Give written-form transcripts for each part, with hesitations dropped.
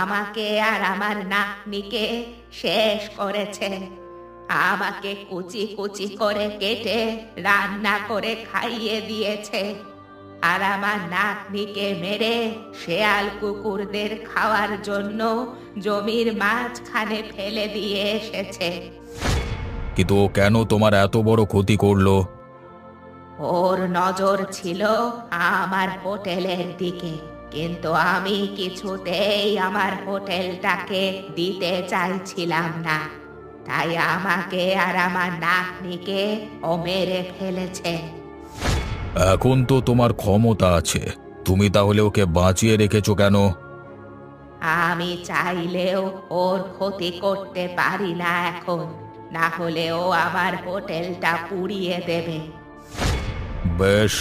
আমাকে আর আমার নাতনিকে শেষ করেছে। আমাকে কুচি কুচি করে কেটে রান্না করে খাইয়ে দিয়েছে, আর আমার নাতনিকে মেরে শেয়াল কুকুরদের খাওয়ার জন্য জমির মাঝখানে ফেলে দিয়ে এসেছে। কিন্তু ও কেন তোমার এত বড় ক্ষতি করলো? ওর নজর ছিল আমার হোটেলের দিকে, কিন্তু আমি কিছুতেই আমার হোটেলটাকে দিতে চাইছিলাম না, তাই আমাকে আর আমার নাতনিকে ও মেরে ফেলেছে। এখন তো তোমার ক্ষমতা আছে, তুমি তাহলে ওকে বাঁচিয়ে রেখেছো কেন? আমি চাইলেও ওর ক্ষতি করতে পারি না এখন, না হলে ও আমার হোটেলটা পুড়িয়ে দেবে। বেশ,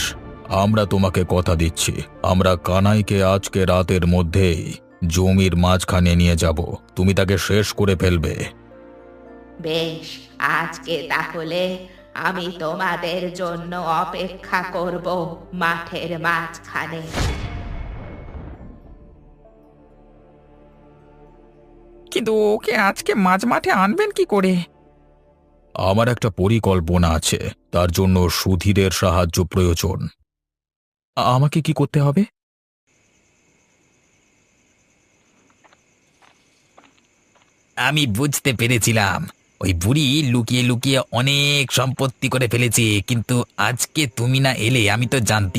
আমরা তোমাকে কথা দিচ্ছি, আমরা কানাইকে আজকে রাতের মধ্যেই জমির মাঝখানে নিয়ে যাব, তুমি তাকে শেষ করে ফেলবে। বেশ, আজকে তাহলে আমি তোমাদের জন্য অপেক্ষা করব মাঠের মাঝখানে। কিন্তু ওকে আজকে মাঝ মাঠে আনবেন কি করে? আমার একটা পরিকল্পনা আছে, তার জন্য সুধীরের সাহায্য প্রয়োজন। আমাকে কি করতে হবে? আমি বুঝতে পেরেছিলাম, ওই বুড়ি লুকিয়ে লুকিয়ে অনেক সম্পত্তি করে ফেলেছে, কিন্তু আজকে তুমি না এলে আমি তো জানতে